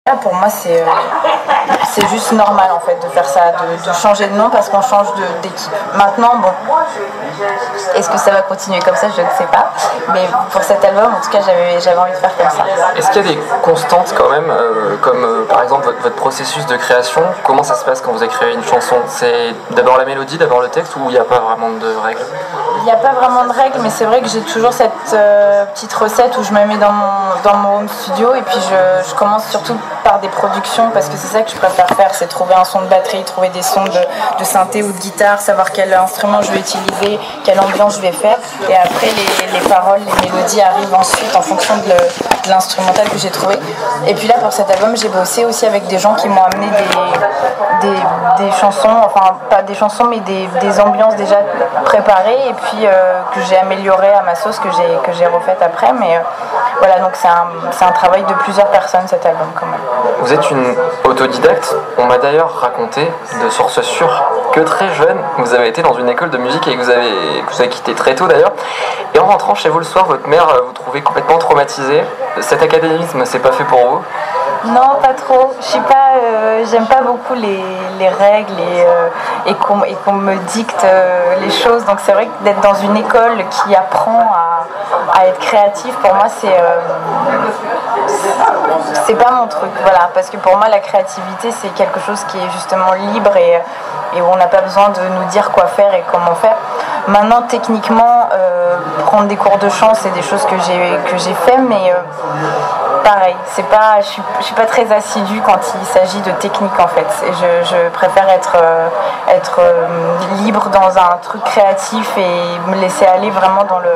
Là, pour moi, c'est juste normal en fait de faire ça, de changer de nom parce qu'on change d'équipe. Maintenant, bon, est-ce que ça va continuer comme ça? Je ne sais pas. Mais pour cet album, en tout cas, j'avais envie de faire comme ça. Est-ce qu'il y a des constantes quand même, comme par exemple votre processus de création? Comment ça se passe quand vous écrivez une chanson? C'est d'abord la mélodie, d'abord le texte, ou il n'y a pas vraiment de règles? Il n'y a pas vraiment de règles, mais c'est vrai que j'ai toujours cette petite recette où je me mets dans mon home studio et puis je commence surtout par des productions parce que c'est ça que je préfère faire, c'est trouver un son de batterie, trouver des sons de synthé ou de guitare, savoir quel instrument je vais utiliser, quelle ambiance je vais faire, et après les paroles, les mélodies arrivent ensuite en fonction de l'instrumental que j'ai trouvé. Et puis là pour cet album j'ai bossé aussi avec des gens qui m'ont amené des chansons, enfin pas des chansons mais des ambiances déjà préparées et puis que j'ai améliorées à ma sauce, que j'ai refaite après, mais voilà, donc c'est un travail de plusieurs personnes cet album quand même. Vous êtes une autodidacte. On m'a d'ailleurs raconté de sources sûres que très jeune, vous avez été dans une école de musique et que vous avez quitté très tôt d'ailleurs. Et en rentrant chez vous le soir, votre mère vous trouvait complètement traumatisé. Cet académisme, c'est pas fait pour vous? Non, pas trop. J'aime pas beaucoup les règles et qu'on me dicte les choses. Donc c'est vrai que d'être dans une école qui apprend à être créatif, pour moi c'est pas mon truc. Voilà, parce que pour moi la créativité c'est quelque chose qui est justement libre et où on n'a pas besoin de nous dire quoi faire et comment faire. Maintenant techniquement, prendre des cours de chant c'est des choses que j'ai fait, mais pareil, je suis pas très assidue quand il s'agit de technique en fait. Je préfère être libre dans un truc créatif et me laisser aller vraiment dans le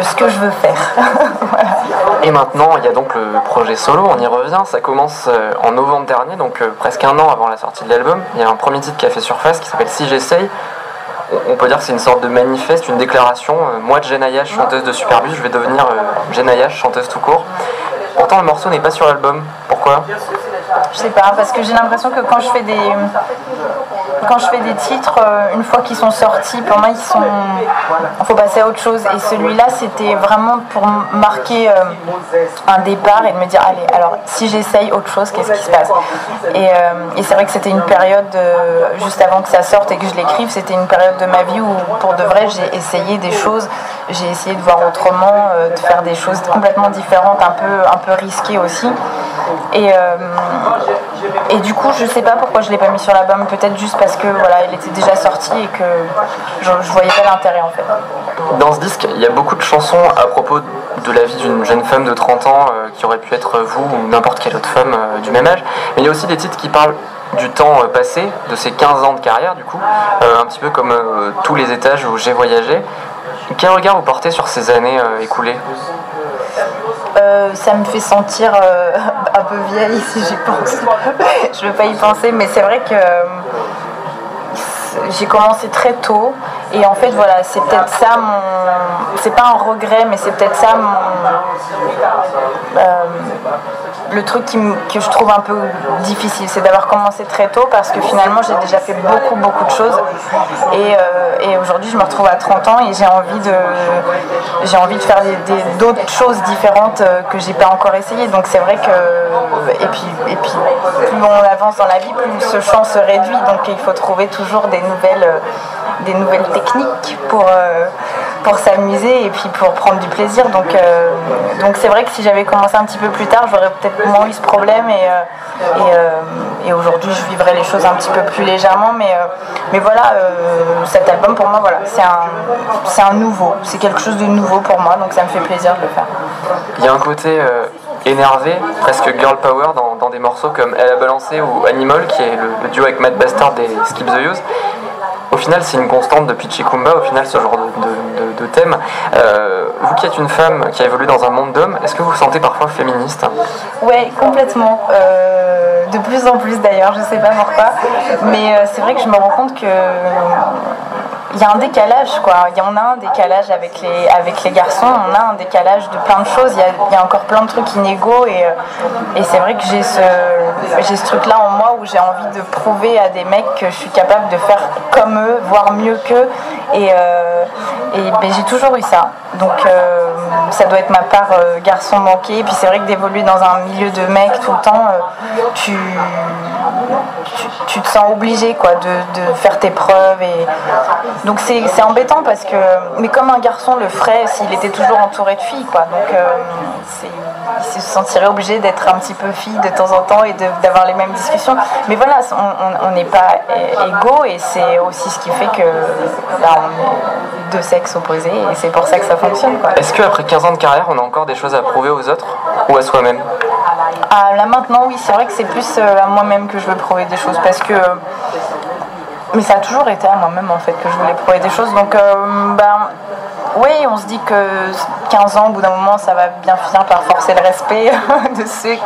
ce que je veux faire. Voilà. Et maintenant, il y a donc le projet solo, on y revient, ça commence en novembre dernier, donc presque un an avant la sortie de l'album. Il y a un premier titre qui a fait surface qui s'appelle Si j'essaye. On peut dire que c'est une sorte de manifeste, une déclaration. Moi, de Jenaya, chanteuse de Superbus, je vais devenir Jenaya, chanteuse tout court. Pourtant, le morceau n'est pas sur l'album. Pourquoi? Je sais pas, parce que j'ai l'impression que quand je fais des titres, une fois qu'ils sont sortis, pour moi, il faut passer à autre chose. Et celui-là, c'était vraiment pour marquer un départ et de me dire, allez, alors si j'essaye autre chose, qu'est-ce qui se passe? Et c'est vrai que c'était une période, juste avant que ça sorte et que je l'écrive, c'était une période de ma vie où, pour de vrai, j'ai essayé des choses. J'ai essayé de voir autrement, de faire des choses complètement différentes, un peu risquées aussi. Et du coup, je sais pas pourquoi je l'ai pas mis sur l'album, peut-être juste parce que voilà, il était déjà sorti et que je voyais pas l'intérêt en fait. Dans ce disque, il y a beaucoup de chansons à propos de la vie d'une jeune femme de 30 ans qui aurait pu être vous ou n'importe quelle autre femme du même âge. Mais il y a aussi des titres qui parlent du temps passé, de ces 15 ans de carrière du coup, un petit peu comme tous les étages où j'ai voyagé. Quel regard vous portez sur ces années écoulées? Ça me fait sentir un peu vieille si j'y pense. Je ne veux pas y penser, mais c'est vrai que j'ai commencé très tôt et en fait voilà, c'est peut-être ça c'est pas un regret, mais c'est peut-être ça le truc que je trouve un peu difficile, c'est d'avoir commencé très tôt parce que finalement j'ai déjà fait beaucoup de choses et aujourd'hui je me retrouve à 30 ans et j'ai envie de faire d'autres choses différentes que j'ai pas encore essayé. Donc c'est vrai que et puis plus on avance dans la vie, plus ce champ se réduit, donc il faut trouver toujours des nouvelles techniques pour s'amuser et puis pour prendre du plaisir. Donc c'est vrai que si j'avais commencé un petit peu plus tard, j'aurais peut-être moins eu ce problème et aujourd'hui je vivrais les choses un petit peu plus légèrement. Mais voilà, cet album pour moi, voilà, c'est un nouveau, c'est quelque chose de nouveau pour moi, donc ça me fait plaisir de le faire. Il y a un côté énervé, presque girl power dans des morceaux comme Elle a balancé ou Animal, qui est le duo avec Matt Bastard des Skip the Use. Au final, c'est une constante depuis Chikumba, au final, ce genre de thème. Vous qui êtes une femme qui a évolué dans un monde d'hommes, est-ce que vous vous sentez parfois féministe? Ouais, complètement. De plus en plus d'ailleurs, je sais pas pourquoi. Mais c'est vrai que je me rends compte que il y a un décalage, quoi. On a un décalage avec les garçons, on a un décalage de plein de choses. Il y a encore plein de trucs inégaux et c'est vrai que j'ai ce truc-là en moi où j'ai envie de prouver à des mecs que je suis capable de faire comme eux, voire mieux qu'eux. Et j'ai toujours eu ça. Donc ça doit être ma part garçon manqué. Et puis c'est vrai que d'évoluer dans un milieu de mecs tout le temps, tu te sens obligé quoi, de faire tes preuves. Et... Donc c'est embêtant parce que... Mais comme un garçon le ferait s'il était toujours entouré de filles. Quoi. Donc il se sentirait obligé d'être un petit peu fille de temps en temps et d'avoir les mêmes discussions. Mais voilà, on n'est pas égaux et c'est aussi ce qui fait que là, on est deux sexes opposés et c'est pour ça que ça fonctionne. Quoi. Est-ce qu'après 15 ans de carrière, on a encore des choses à prouver aux autres ou à soi-même? Là maintenant, oui, c'est vrai que c'est plus à moi-même que je veux prouver des choses parce que... Mais ça a toujours été à moi-même en fait que je voulais prouver des choses. Donc oui, on se dit que 15 ans, au bout d'un moment, ça va bien finir par forcer le respect de ceux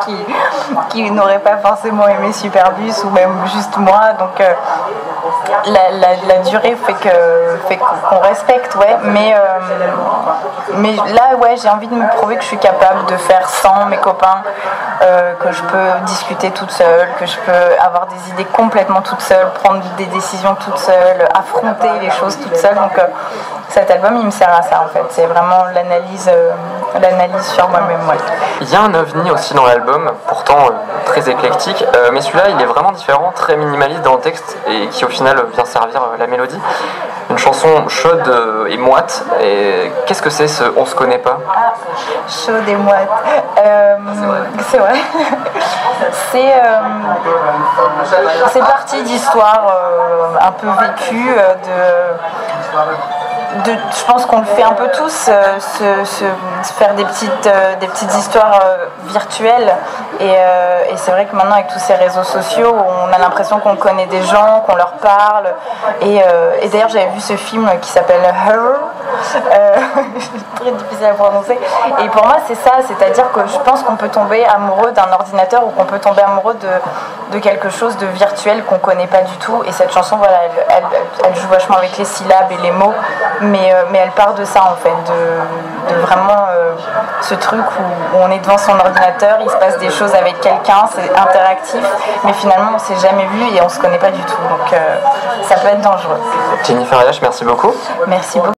qui n'auraient pas forcément aimé Superbus ou même juste moi. Donc la durée fait qu'on respecte, ouais. Mais là, ouais, j'ai envie de me prouver que je suis capable de faire sans mes copains, que je peux discuter toute seule, que je peux avoir des idées complètement toute seule, prendre des décisions toute seule, affronter les choses toute seule. Donc cet album, il me sert à ça en fait. C'est vraiment l'analyse sur moi-même. Ouais. Il y a un ovni aussi dans l'album, pourtant très éclectique, mais celui-là, il est vraiment différent, très minimaliste dans le texte et qui au final vient servir la mélodie. Une chanson chaude et moite. Et qu'est-ce que c'est ce On se connaît pas? Ah, chaude et moite. C'est vrai. C'est parti d'histoires un peu vécues, je pense qu'on le fait un peu tous, se faire des petites histoires virtuelles et c'est vrai que maintenant avec tous ces réseaux sociaux on a l'impression qu'on connaît des gens, qu'on leur parle et d'ailleurs j'avais vu ce film qui s'appelle Her, très difficile à prononcer et pour moi c'est ça, c'est-à-dire que je pense qu'on peut tomber amoureux d'un ordinateur ou qu'on peut tomber amoureux de quelque chose de virtuel qu'on connaît pas du tout et cette chanson voilà elle joue vachement avec les syllabes et les mots mais elle part de ça en fait, de vraiment ce truc où on est devant son ordinateur, il se passe des choses avec quelqu'un, c'est interactif, mais finalement on s'est jamais vu et on se connaît pas du tout, donc ça peut être dangereux. Jennifer Ayash, merci beaucoup. Merci beaucoup.